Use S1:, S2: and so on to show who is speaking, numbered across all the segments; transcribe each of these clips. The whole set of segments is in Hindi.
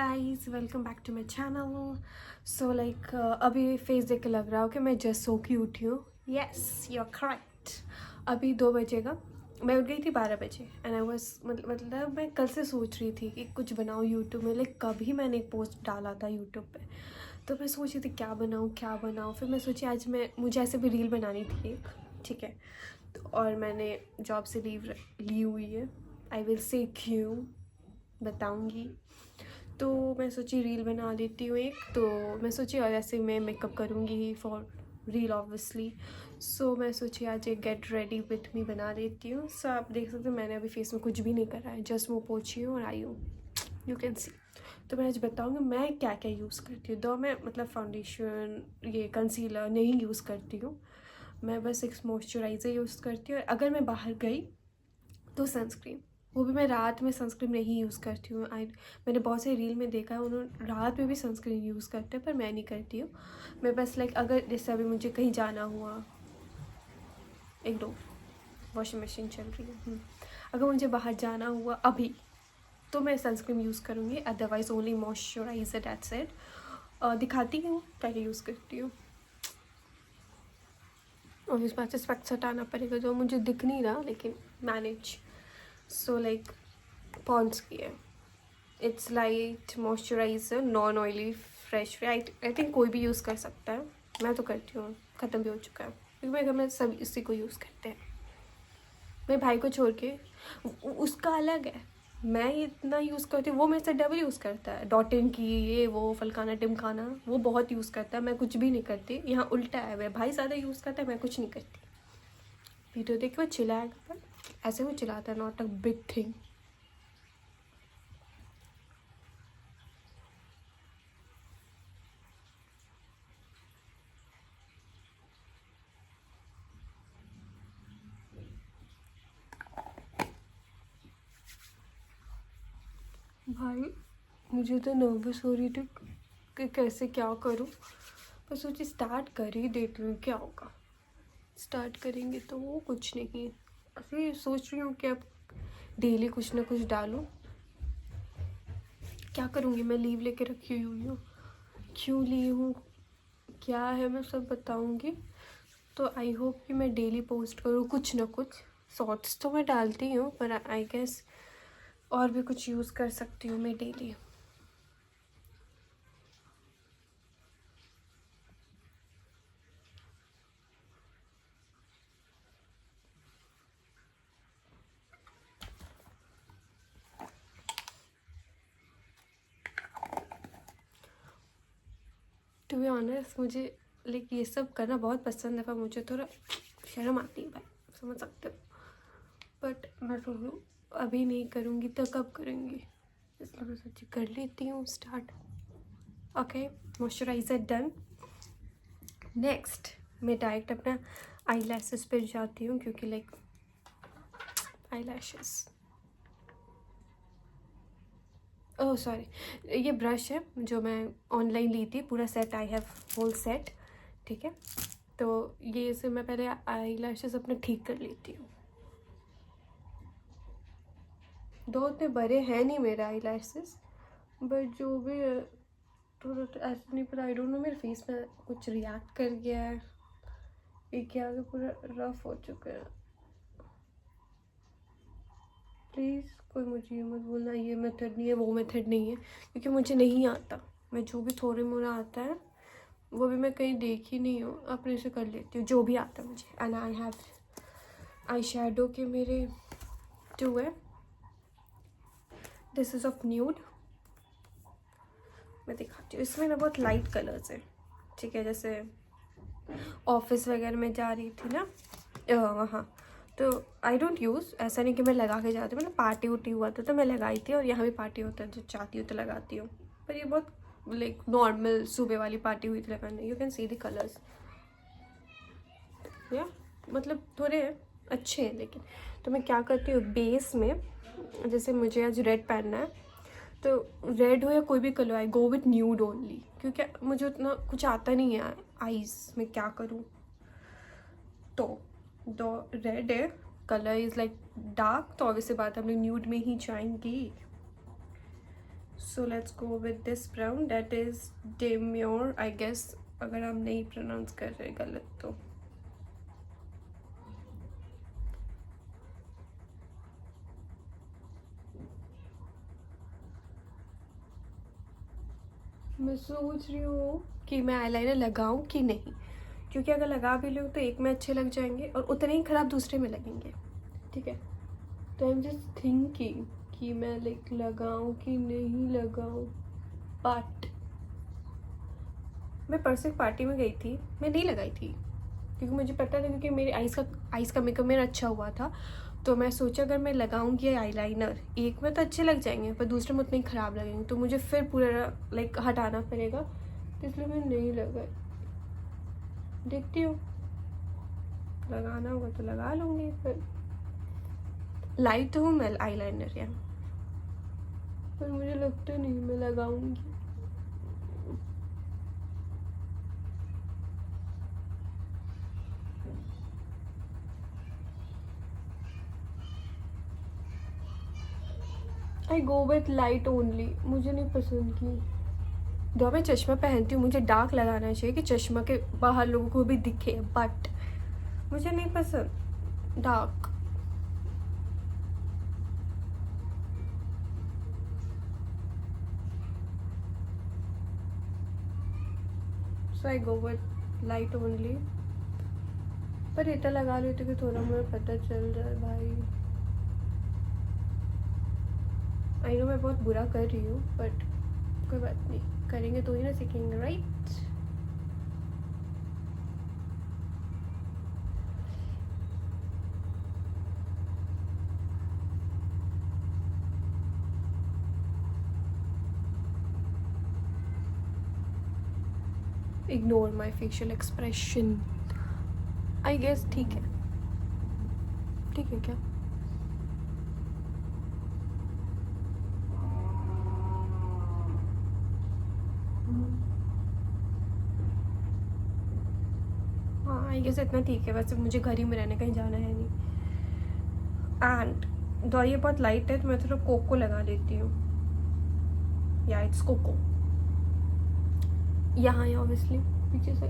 S1: Guys, welcome back to my channel. So like अभी फेस देख के लग रहा हो कि मैं जस्ट सो के उठी हूँ। Yes, you are correct. अभी 2 बजेगा। मैं उठ गई थी 12 बजे एंड आई वाज मतलब मैं कल से सोच रही थी कि कुछ बनाऊँ यूट्यूब में। लाइक कभी मैंने एक पोस्ट डाला था यूट्यूब पे, तो मैं सोच रही थी क्या बनाऊँ। फिर मैं सोची आज मुझे ऐसे भी रील बनानी थी एक, ठीक है। तो और मैंने जॉब से लीव ली हुई है। आई विल से क्यों बताऊँगी। तो मैं सोची रील बना लेती हूँ एक। तो मैं सोची और ऐसे मैं मेकअप करूँगी ही फॉर रील ऑब्वियसली। सो मैं सोची आज एक गेट रेडी विथ मी बना लेती हूँ। सो आप देख सकते हो मैंने अभी फेस में कुछ भी नहीं करा है, जस्ट मुँह पोछी हूँ और आई हूँ, यू कैन सी। तो मैं आज बताऊँगी मैं क्या क्या यूज़ करती हूँ। दो मैं मतलब फाउंडेशन ये कंसीलर नहीं यूज़ करती हूँ। मैं बस एक मॉइस्चराइज़र यूज़ करती हूँ। अगर मैं बाहर गई तो सनस्क्रीन, वो भी मैं रात में सनस्क्रीन नहीं यूज़ करती हूँ। मैंने बहुत सारी रील में देखा है उन्होंने रात में भी सनस्क्रीन यूज़ करते हैं, पर मैं नहीं करती हूँ। मैं बस लाइक अगर जैसे अभी मुझे कहीं जाना हुआ, एक दो वॉशिंग मशीन चल रही है, अगर मुझे बाहर जाना हुआ अभी तो मैं सनस्क्रीन यूज़ करूँगी, otherwise only moisturiser, that's it. दिखाती हूँ क्या क्या यूज़ करती हूँ। और इस बात से स्पेक्ट्स हटाना पड़ेगा जो मुझे दिख नहीं रहा, लेकिन मैनेज। सो लाइक पॉन्ड्स की है, its light moisturiser, non oily, fresh. I think कोई भी यूज़ कर सकता है, मैं तो करती हूँ। ख़त्म भी हो चुका है क्योंकि मेरे घर में सब इसी को यूज़ करते हैं। मेरे भाई को छोड़ के उसका अलग है, मैं इतना यूज़ करती हूँ, वो मेरे से डबल यूज़ करता है। डॉटिन की ये वो फलकाना टिमकाना वो बहुत यूज़ करता है, मैं कुछ भी नहीं करती। यहाँ उल्टा है, मेरा भाई ज़्यादा यूज़ करता है, मैं कुछ नहीं करती। वीडियो देख के वो चिल्लाएगा, पर ऐसे वो चिल्लाता है, नॉट अ बिग थिंग। भाई मुझे तो नर्वस हो रही थी कि कैसे क्या करूं, पर सोची स्टार्ट कर ही देती हूँ, क्या होगा। स्टार्ट करेंगे तो वो कुछ नहीं। अभी सोच रही हूँ कि अब डेली कुछ ना कुछ डालूं। क्या करूँगी, मैं लीव लेके रखी हुई हूँ, क्यों ली हूँ क्या है मैं सब बताऊँगी। तो आई होप कि मैं डेली पोस्ट करूँ कुछ ना कुछ। शॉर्ट्स तो मैं डालती हूँ, पर आई गेस और भी कुछ यूज़ कर सकती हूँ मैं डेली। टू बी ऑनेस्ट मुझे लाइक ये सब करना बहुत पसंद है, पर मुझे थोड़ा शर्म आती है भाई, समझ सकते हो। बट मैं सोचूँ अभी नहीं करूँगी तो कब करूँगी, इसलिए मैं सोची कर लेती हूँ start. Okay, moisturiser done. Next मैं डायरेक्ट अपना आई लैशेस पर जाती हूँ, क्योंकि like eyelashes, oh sorry, ये ब्रश है जो मैं ऑनलाइन ली थी, पूरा set, I have whole set, ठीक है। तो ये से मैं पहले आई लैशेस अपने ठीक कर लेती हूँ। दो उतने बड़े हैं नहीं मेरे आई लैशेस, बट जो भी है थोड़ा तो ऐसे नहीं, पर आई डोंट नो मेरे फेस में कुछ रिएक्ट कर गया है, ये क्या आगे पूरा रफ हो चुका है। प्लीज़ कोई मुझे ये मत बोलना ये मेथड नहीं है वो मेथड नहीं है, क्योंकि मुझे नहीं आता। मैं जो भी थोड़े मोड़ा आता है वो भी मैं कहीं देखी नहीं हूँ, अपने से कर लेती हूँ जो भी आता है मुझे। And I have eye shadow के मेरे 2 है, दिस इज़ ऑफ न्यूड। मैं दिखाती हूँ, इसमें ना बहुत लाइट कलर्स है, ठीक है। जैसे ऑफिस वगैरह में जा रही थी ना वहाँ, तो आई डोंट यूज़, ऐसा नहीं कि मैं लगा के जाती हूँ, मतलब पार्टी उटी हुआ था तो मैं लगाई थी, और यहाँ भी पार्टी होता है जो चाहती हूँ तो लगाती हूँ। पर ये बहुत लाइक नॉर्मल सुबह वाली पार्टी हुई थी लगाने। You can see the colours, या मतलब थोड़े अच्छे हैं लेकिन। तो मैं क्या करती हूँ बेस में, जैसे मुझे आज रेड पहनना है तो रेड हो या कोई भी colour, I go with nude only, क्योंकि मुझे उतना कुछ आता नहीं है आईज में, क्या करूँ। तो दो रेड है, कलर इज़ लाइक डार्क, तो ऑब्वियसली बात है हम लोग न्यूड में ही जाएंगी। So let's go with this brown, that is demure I guess, अगर हम नहीं प्रोनाउंस कर रहे गलत तो। मैं सोच रही हूँ कि मैं आईलाइनर लगाऊं कि नहीं, क्योंकि अगर लगा भी लूँ तो एक में अच्छे लग जाएंगे और उतने ही ख़राब दूसरे में लगेंगे, ठीक है। तो आई एम जस्ट थिंकिंग कि मैं लाइक लगाऊं कि नहीं लगाऊं। बट मैं परसों एक पार्टी में गई थी, मैं नहीं लगाई थी क्योंकि मुझे पता था, क्योंकि मेरी आइज़ का मेकअप मेरा अच्छा हुआ था, तो मैं सोचा अगर मैं लगाऊंगी आईलाइनर एक में तो अच्छे लग जाएंगे पर दूसरे में उतने ही ख़राब लगेंगे, तो मुझे फिर पूरा लाइक हटाना पड़ेगा, तो इसलिए मैं नहीं लगाई। देखती हूँ, लगाना होगा तो लगा लूँगी। फिर लाइट हूँ मैं आईलाइनर यहाँ, पर मुझे लगता नहीं मैं लगाऊंगी। आई गो विथ लाइट ओनली, मुझे नहीं पसंद की। दो मैं चश्मा पहनती हूँ, मुझे डार्क लगाना चाहिए कि चश्मा के बाहर लोगों को भी दिखे, बट मुझे नहीं पसंद dark. So I go with light only, पर इतना लगा लेती कि थोड़ा मुझे पता चल जाए भाई। आई नो मैं बहुत बुरा कर रही हूँ, बट कोई बात नहीं, करेंगे तो ही ना सीखेंगे, right. Ignore my facial expression, I guess ठीक है, ठीक है क्या। हाँ आई गेस इतना ठीक है, वैसे मुझे घर ही में रहने, कहीं जाना है नहीं। एंड दो ये बहुत लाइट है तो मैं थोड़ा कोको लगा लेती हूँ, या इट्स कोको, यहाँ है ऑब्वियसली पीछे से।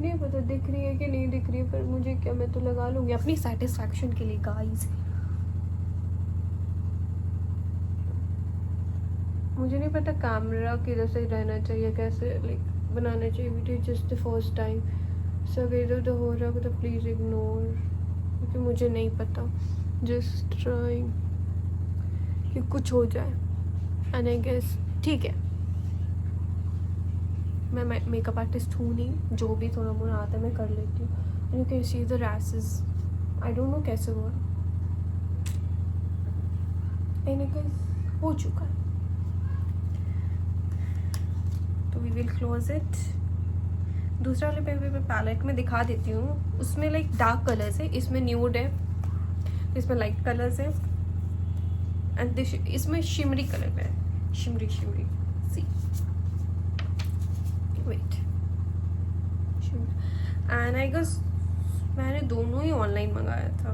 S1: नहीं पता दिख रही है कि नहीं दिख रही है, पर मुझे क्या, मैं तो लगा लूँगी अपनी सेटिस्फैक्शन के लिए गाइस। मुझे नहीं पता कैमरा किधर से रहना चाहिए, कैसे लाइक बनाना चाहिए video, just the first time. सब इधर उधर हो रहा है तो प्लीज़ इग्नोर, क्योंकि मुझे नहीं पता, जस्ट ट्राइंग कि कुछ हो जाए। एंड आई गेस ठीक है, मैं मेकअप आर्टिस्ट हूँ नहीं, जो भी थोड़ा मोड़ा आता है मैं कर लेती हूँ। You can see the rashes, I don't know कैसे हुआ, एनी गेस हो चुका है, तो वी विल क्लोज इट। दूसरा वाले पे मैं पैलेट में दिखा देती हूँ, उसमें लाइक डार्क कलर्स है, इसमें न्यूड है, इसमें लाइट कलर्स है, एंड इसमें शिमरी कलर है, शिमरी शिमरी सी वेट एंड आई गेस मैंने दोनों ही ऑनलाइन मंगाया था,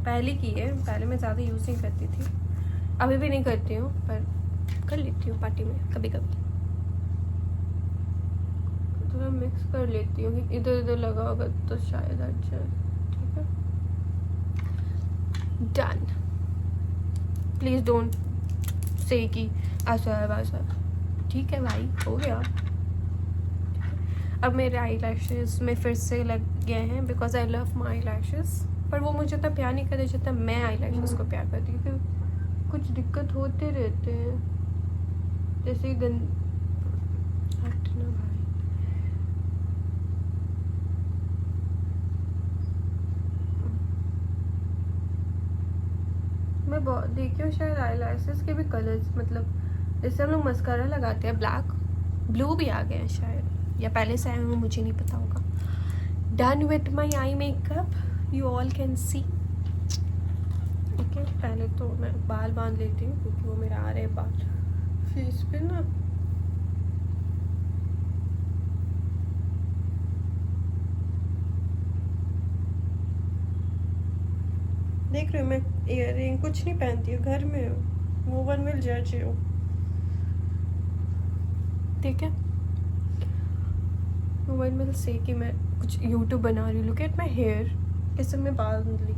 S1: पहले की है, पहले मैं ज़्यादा यूज़ नहीं करती थी, अभी भी नहीं करती हूँ, पर कर लेती हूँ पार्टी में कभी कभी, थोड़ा मिक्स कर लेती हूँ कि इधर उधर लगा होगा तो शायद अच्छा है, ठीक है। डन, प्लीज़ डोंट से कि ऐसा है वैसा, ठीक है भाई, हो गया। अब मेरे आई लैशेज़ में फिर से लग गए हैं, because I love my I lashes, पर वो मुझे इतना प्यार नहीं करते जितना मैं आई लैशेज़ को प्यार करती हूँ, क्योंकि कुछ दिक्कत होते रहते हैं, जैसे हटना भाई। मैं बहुत देखी हूँ शायद आई लैशेज़ के भी कलर्स, मतलब जैसे हम लोग मस्कारा लगाते हैं ब्लैक, ब्लू भी आ गए हैं शायद, या पहले से आए होंगे, मुझे नहीं पता होगा। Done with my eye makeup, you all can see. Okay, पहले तो मैं बाल बांध लेती हूँ क्योंकि वो मेरा आ रहे हैं बाल फेस पे ना। देख रही हूँ मैं इयर रिंग कुछ नहीं पहनती हूँ, घर में हूँ, नो वन विल जज यू, ठीक है। नो वन विल से कि मैं कुछ यूट्यूब बना रही हूँ। लुक एट माई हेयर, कैसे मैं बांध ली,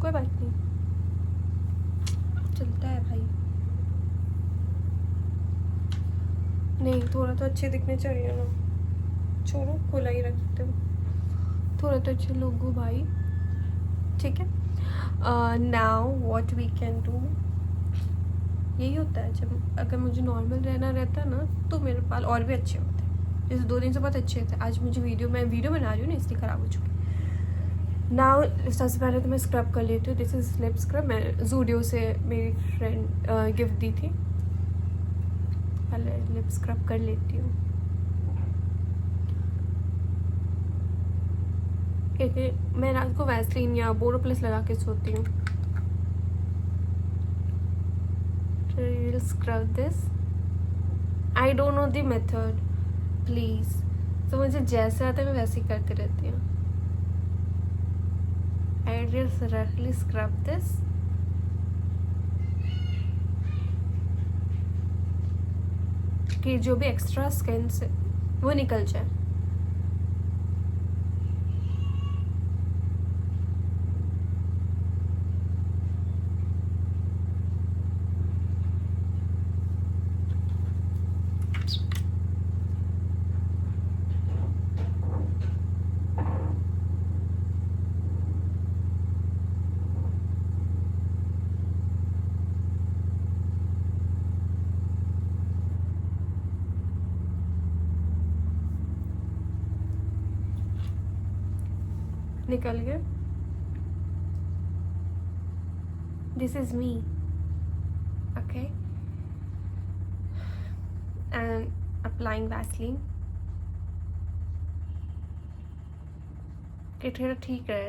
S1: कोई बात नहीं, चलता है भाई। नहीं, थोड़ा तो अच्छे दिखने चाहिए ना, छोड़ो खुला ही रखते हो, थोड़ा तो अच्छे लोग हो भाई, ठीक है। Now what we can do, यही होता है जब अगर मुझे नॉर्मल रहना रहता ना तो मेरे बाल और भी अच्छे होते हैं। जैसे 2 दिन से बहुत अच्छे थे, आज मुझे मैं वीडियो बना रही हूँ ना इसलिए ख़राब हो चुकी। नाउ सबसे पहले तो मैं स्क्रब कर लेती हूँ। दिस इज़ लिप स्क्रब, मैं जूडियो से मेरी फ्रेंड गिफ्ट दी थी। पहले लिप स्क्रब कर लेती हूँ क्योंकि मैं रात को वैसलीन या बोरो प्लस लगा के सोती हूँ। We'll scrub this. I don't know the method, please. तो मुझे जैसे आता है मैं वैसे ही करती रहती हूँ। I just roughly scrub this. कि जो भी एक्स्ट्रा स्किन से वो निकल जाए। निकल गए। This is me, okay, and applying Vaseline. कि थोड़ा ठीक है,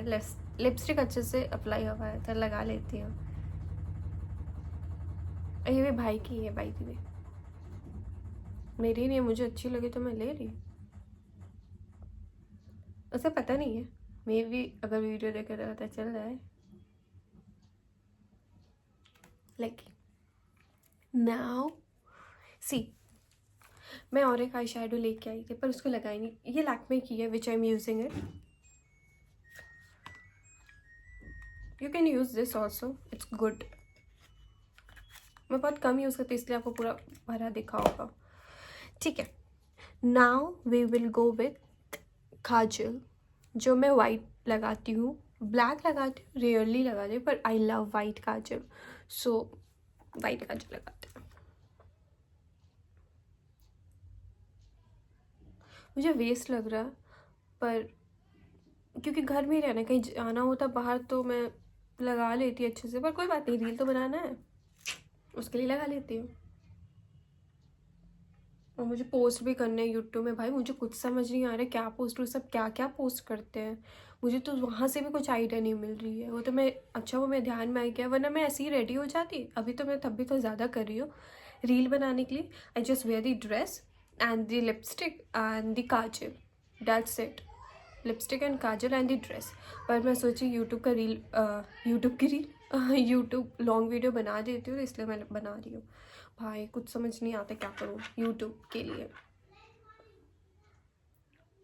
S1: लिपस्टिक अच्छे से अप्लाई हुआ है तो लगा लेती हूँ। ये भी भाई की है, भाई की भी मेरी नहीं है, मुझे अच्छी लगी तो मैं ले रही। उसे पता नहीं है, मे भी अगर वीडियो देखे तो पता चल रहा है। लाइक नाउ सी, मैं और एक आई शेडो लेके आई थी पर उसको लगाई नहीं। ये लैक्मे की है which I am using it. You can use this also, it's good. मैं बहुत कम यूज़ करती इसलिए आपको पूरा भरा दिखा होगा, ठीक है। Now we will go with kajal, जो मैं वाइट लगाती हूँ, ब्लैक लगाती हूँ, रेयरली लगाती हूँ, पर I love white kajal, so white kajal लगाती हूँ। मुझे वेस्ट लग रहा है पर क्योंकि घर में ही रहना, कहीं जाना होता बाहर तो मैं लगा लेती अच्छे से, पर कोई बात नहीं, रील तो बनाना है उसके लिए लगा लेती हूँ। और मुझे पोस्ट भी करने हैं यूट्यूब में भाई, मुझे कुछ समझ नहीं आ रहा है क्या पोस्ट करूँ, सब क्या क्या पोस्ट करते हैं, मुझे तो वहाँ से भी कुछ आइडिया नहीं मिल रही है। वो तो मैं अच्छा वो मैं ध्यान में आ गया, वरना मैं ऐसे ही रेडी हो जाती। अभी तो मैं तब भी तो ज़्यादा कर रही हूँ रील बनाने के लिए। I just wear the dress and the lipstick and the kajal, that's it. Lipstick and kajal and the dress. पर मैं सोची यूट्यूब का रील, यूट्यूब की रील यूट्यूब लॉन्ग वीडियो बना देती हूँ, इसलिए मैं बना रही हूँ। भाई कुछ समझ नहीं आता क्या करूँ यूट्यूब के लिए,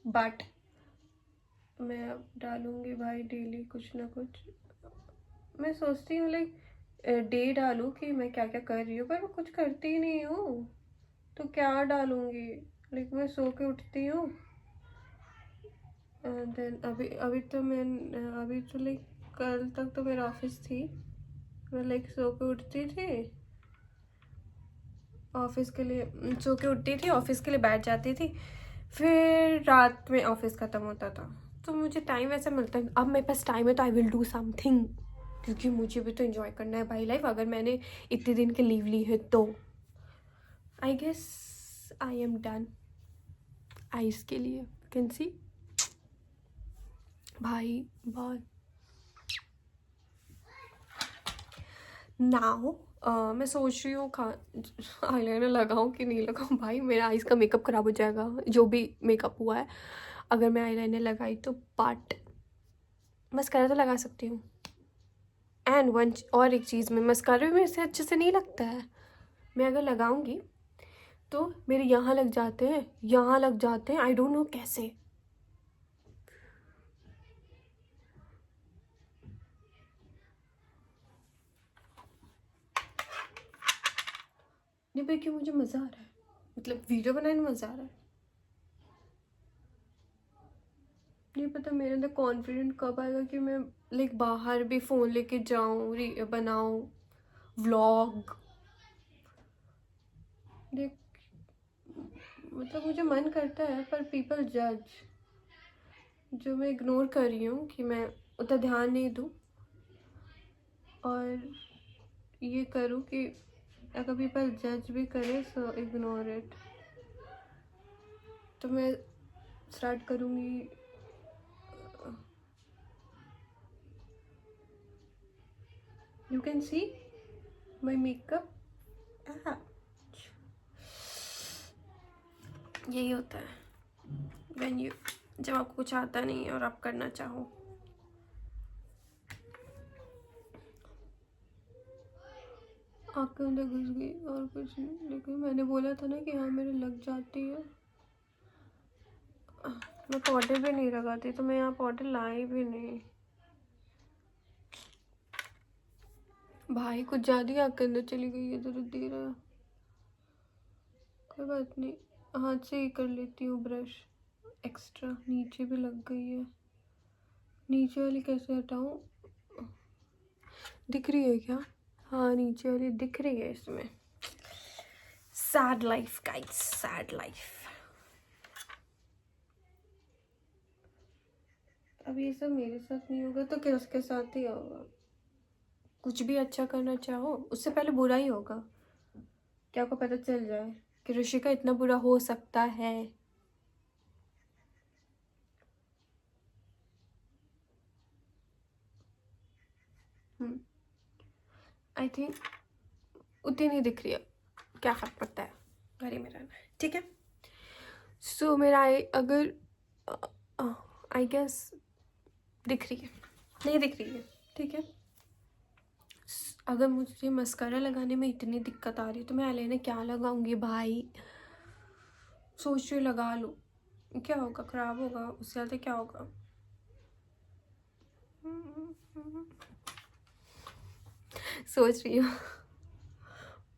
S1: बट मैं अब डालूँगी भाई डेली कुछ ना कुछ। मैं सोचती हूँ लाइक डे डालूँ कि मैं क्या क्या कर रही हूँ, पर मैं कुछ करती ही नहीं हूँ तो क्या डालूँगी। लाइक मैं सो के उठती हूँ एंड देन अभी तो मैं अभी तो लाइक कल तक तो मेरा ऑफिस थी, मैं लाइक सो के उठती थी, ऑफिस के लिए सो के उठती थी, ऑफिस के लिए बैठ जाती थी, फिर रात में ऑफिस ख़त्म होता था, तो मुझे टाइम ऐसा मिलता है। अब मेरे पास टाइम है तो आई विल डू समथिंग, क्योंकि मुझे भी तो एंजॉय करना है भाई लाइफ। अगर मैंने इतने दिन की लीव ली है तो I guess I am done ice के लिए। कैन सी भाई बहुत। नाउ मैं सोच रही हूँ आईलाइनर लगाऊं कि नहीं लगाऊं। भाई मेरा आईज का मेकअप ख़राब हो जाएगा, जो भी मेकअप हुआ है अगर मैं आईलाइनर लगाई तो। बट मस्कारा तो लगा सकती हूँ। एंड वन और एक चीज़ में, मस्कारा भी मेरे से अच्छे से नहीं लगता है। मैं अगर लगाऊंगी तो मेरे यहाँ लग जाते हैं, यहाँ लग जाते हैं, आई डोंट नो कैसे। नहीं भाई, क्यों मुझे मज़ा आ रहा है, मतलब वीडियो बनाने में मज़ा आ रहा है। नहीं पता मेरे अंदर कॉन्फिडेंट कब आएगा कि मैं लाइक बाहर भी फ़ोन लेके जाऊँ, बनाऊँ व्लॉग। देख, मतलब मुझे मन करता है पर पीपल जज, जो मैं इग्नोर कर रही हूँ कि मैं उतना ध्यान नहीं दूँ और ये करूँ कि अगर पीपल जज भी करे सो इग्नोर इट। तो मैं स्टार्ट करूँगी। You can see my makeup. यही होता है व्हेन यू, जब आपको कुछ आता नहीं है और आप करना चाहो। आपके अंदर घुस गई और कुछ नहीं, लेकिन मैंने बोला था ना कि हाँ मेरे लग जाती है। मैं पाउडर भी नहीं लगाती तो मैं यहाँ पाउडर लाई भी नहीं। भाई कुछ ज़्यादा ही आँख के अंदर चली गई है, दर्द दे रहा है। कोई बात नहीं, हाथ से ही कर लेती हूँ ब्रश। एक्स्ट्रा नीचे भी लग गई है, नीचे वाली कैसे हटाऊँ? दिख रही है क्या? हाँ नीचे वाली दिख रही है इसमें। Sad life guys, sad life. अब ये सब मेरे साथ नहीं होगा तो किसके साथ ही होगा। कुछ भी अच्छा करना चाहो उससे पहले बुरा ही होगा, क्या को पता चल जाए कि ऋषिका इतना बुरा हो सकता है। आई थिंक उतनी नहीं दिख रही है, क्या फर्क पड़ता है, घर ही में रहना है, ठीक है। सो मेरा आई अगर आई गेस दिख रही है, नहीं दिख रही है, ठीक है। अगर मुझे मस्कारा लगाने में इतनी दिक्कत आ रही है तो मैं आईलाइनर क्या लगाऊंगी भाई। सोच रही लगा लूँ, क्या होगा, ख़राब होगा, उससे ज़्यादा क्या होगा। सोच रही हूँ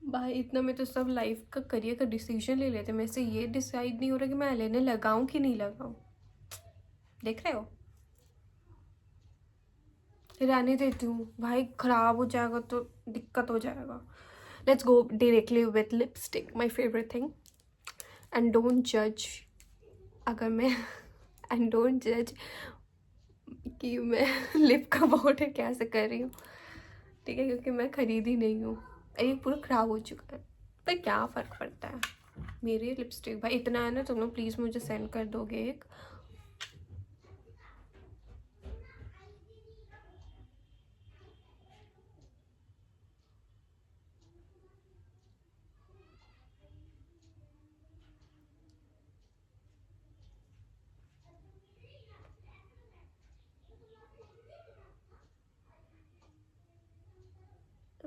S1: भाई, इतना में तो सब लाइफ का करियर का डिसीजन ले लेते, मेरे से ये डिसाइड नहीं हो रहा कि मैं आईलाइनर लगाऊं कि नहीं लगाऊं। देख रहे हो, रहने देती हूँ भाई, ख़राब हो जाएगा तो दिक्कत हो जाएगा। Let's go directly with lipstick, my favourite thing. And don't जज अगर मैं एंड डोंट जज कि मैं लिप का पाउडर कैसे कर रही हूँ, ठीक है, क्योंकि मैं खरीदी नहीं हूँ, ये पूरा ख़राब हो चुका है। पर क्या फ़र्क पड़ता है, मेरे लिपस्टिक भाई इतना है ना, तुम लोग प्लीज़ मुझे सेंड कर दोगे एक।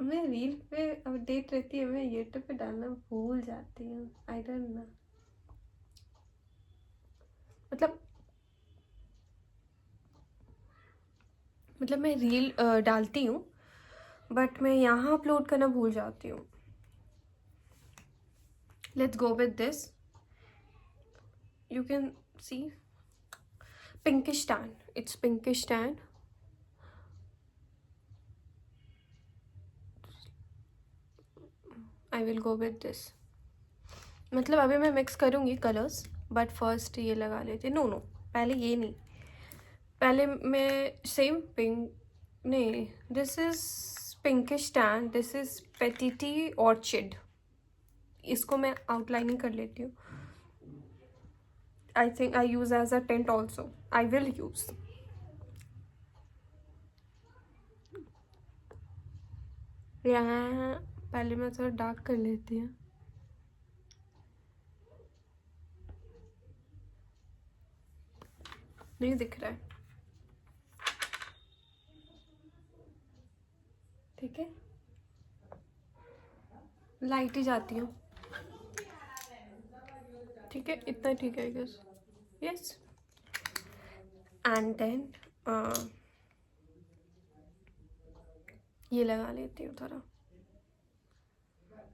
S1: मैं रील पे अपडेट रहती है, मैं यूट्यूब पे डालना भूल जाती हूँ, आई डोंट नो। मतलब मैं रील डालती हूँ बट मैं यहाँ अपलोड करना भूल जाती हूँ। Let's go with this, you can see pinkish tan, it's pinkish tan। I will go with this। मतलब अभी मैं मिक्स करूँगी कलर्स, बट फर्स्ट ये लगा लेते। नो नो, पहले ये नहीं, पहले मैं सेम पिंक नहीं, this is pinkish tan, this is petite orchid, इसको मैं आउटलाइनिंग कर लेती हूँ। I think I use as a tint also, I will use. यहाँ पहले मैं थोड़ा डार्क कर लेती हूँ। नहीं दिख रहा है, लाइट ही जाती हूँ, ठीक है, इतना ठीक है I guess. Yes, and then ये लगा लेती हूँ थोड़ा।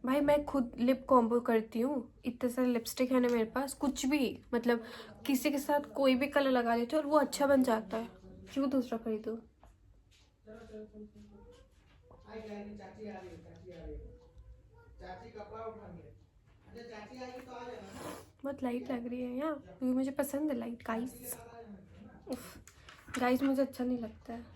S1: भाई मैं खुद लिप कॉम्बो करती हूँ, इतने सारे लिपस्टिक है ना मेरे पास, कुछ भी मतलब किसी के साथ कोई भी कलर लगा लेती हूँ और वो अच्छा बन जाता है, क्यों दूसरा खरीदूँ। बहुत लाइट लग रही है यार, क्योंकि मुझे पसंद है लाइट गाइस। गाइस मुझे अच्छा नहीं लगता है।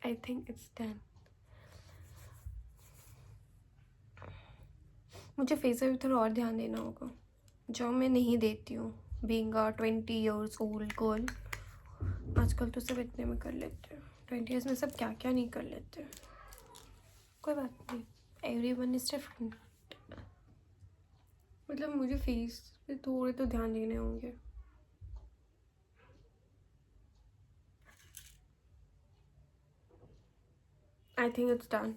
S1: I think it's done. मुझे फेस पे भी थोड़ा और ध्यान देना होगा, जो मैं नहीं देती हूँ, being a 20 years old girl. आजकल तो सब इतने में कर लेते हैं, 20 years में सब क्या क्या नहीं कर लेते। कोई बात नहीं, एवरीवन इज डिफरेंट। मतलब मुझे फेस पे थोड़े तो ध्यान देने होंगे। I think it's done.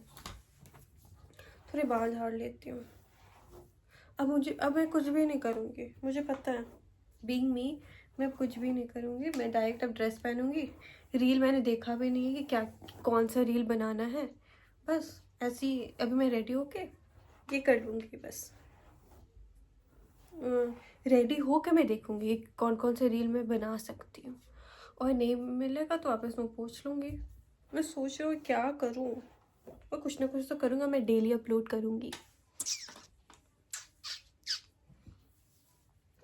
S1: थोड़े बाल झाड़ लेती हूँ। अब मैं कुछ भी नहीं करूँगी, मुझे पता है, बीइंग मी मैं कुछ भी नहीं करूँगी। मैं डायरेक्ट अब ड्रेस पहनूंगी। रील मैंने देखा भी नहीं है कि क्या कौन सा रील बनाना है, बस ऐसी अभी मैं रेडी होके ये कर लूँगी बस। रेडी हो के मैं देखूँगी कौन कौन से रील मैं बना सकती हूँ, और नहीं मिलेगा तो वापस मैं पूछ लूँगी। मैं सोच रही हूँ क्या करूँ, और कुछ ना कुछ तो करूँगा, मैं डेली अपलोड करूँगी।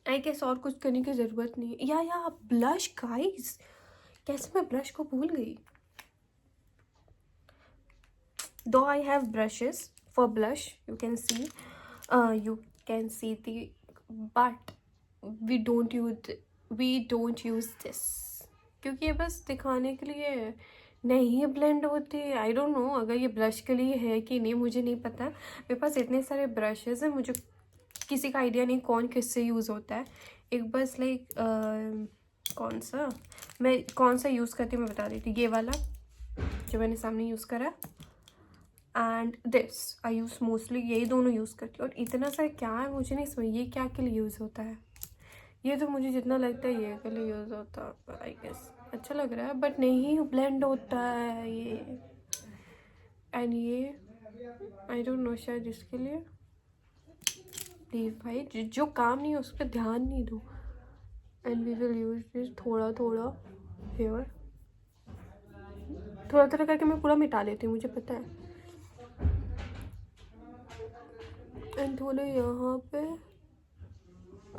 S1: आई गेस और कुछ करने की ज़रूरत नहीं है। या ब्लश गाइस, कैसे मैं ब्लश को भूल गई। Though I have brushes for blush, you can see the, but we don't use this, क्योंकि ये बस दिखाने के लिए है, नहीं ब्लेंड होते। आई डोंट नो अगर ये ब्लश के लिए है कि नहीं, मुझे नहीं पता। मेरे पास इतने सारे ब्रशेज़ हैं, मुझे किसी का आइडिया नहीं कौन किससे यूज़ होता है। एक बस लाइक कौन सा यूज़ करती हूँ मैं बता देती हूँ। ये वाला जो मैंने सामने यूज़ करा, and this I use mostly, यही दोनों यूज़ करती हूँ। और इतना सारा क्या है मुझे नहीं समझ, ये क्या के लिए यूज़ होता है। ये तो मुझे जितना लगता है ये के लिए यूज़ होता है, आई गेस अच्छा लग रहा है, बट नहीं ब्लेंड होता है ये। एंड ये आई डोंट नो, शायद इसके लिए। प्लीज़ भाई जो काम नहीं है उस पर ध्यान नहीं दो। And we will use this थोड़ा थोड़ा हेयर, थोड़ा थोड़ा करके मैं पूरा मिटा लेती हूँ, मुझे पता है। एंड थोड़ा यहाँ पे,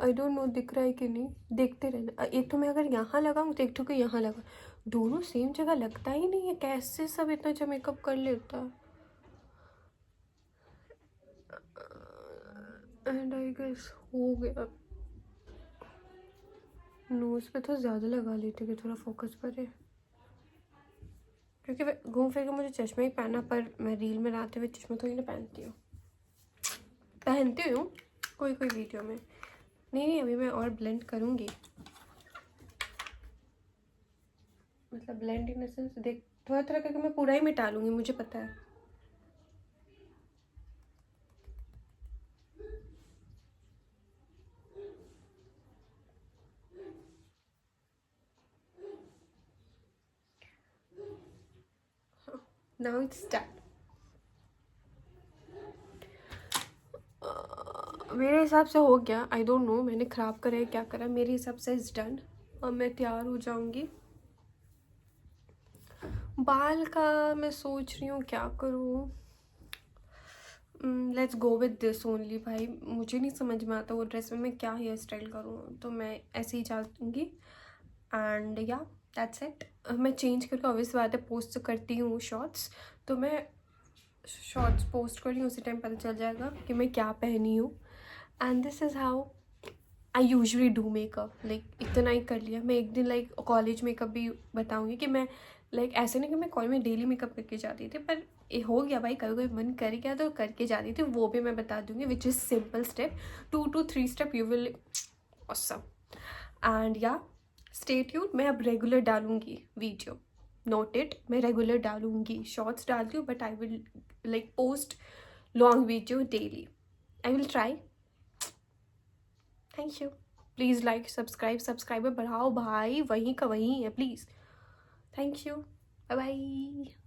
S1: आई डोंट नो दिख रहा है कि नहीं, देखते रहना। एक तो मैं अगर यहाँ लगाऊँ तो एक तो यहाँ लगा, दोनों सेम जगह लगता ही नहीं है। कैसे सब इतना अच्छा मेकअप कर लेता है। एंड आई गेस हो गया। नोज पे तो ज़्यादा लगा लेती कि थोड़ा फोकस पड़े, क्योंकि घूम फिर के मुझे चश्मा ही पहना, पर मैं रील में आते हुए चश्मा थोड़ी ना पहनती हूँ कोई कोई वीडियो में। नहीं अभी मैं और ब्लेंड करूँगी, मतलब ब्लेंड इन सेंस देख, थोड़ा थोड़ा करके मैं पूरा ही मिटा लूँगी, मुझे पता है। Now it's done. मेरे हिसाब से हो गया, आई डोंट नो मैंने ख़राब करा है क्या करा, मेरे हिसाब से इट्स डन। अब मैं तैयार हो जाऊँगी। बाल का मैं सोच रही हूँ क्या करूँ। Let's go with this only भाई, मुझे नहीं समझ में आता वो ड्रेस में मैं क्या हेयर स्टाइल करूँ, तो मैं ऐसे ही चाहूँगी। एंड या दैट्स इट। मैं चेंज करके ऑब्वियस बात है पोस्ट करती हूँ शॉर्ट्स, तो मैं शॉर्ट्स पोस्ट कर रही हूँ, उसी टाइम पता चल जाएगा कि मैं क्या पहनी हूँ। And this is how I usually do makeup. Like इतना ही कर लिया। मैं एक दिन लाइक कॉलेज मेकअप भी बताऊँगी कि मैं लाइक ऐसे नहीं कि मैं कॉलेज में डेली मेकअप करके जाती थी, पर ये हो गया भाई, कभी कोई मन कर गया तो करके जाती थी, वो भी मैं बता दूँगी, which is simple step, 2 to 3 step you will awesome. And या स्टे ट्यून, मैं अब रेगुलर डालूंगी वीडियो, नोटेड, मैं रेगुलर डालूंगी, शॉर्ट्स डालती हूँ but I will like post long video daily, I will try. Thank you, please like subscriber बढ़ाओ भाई, वहीं का वहीं है please. Thank you, bye bye.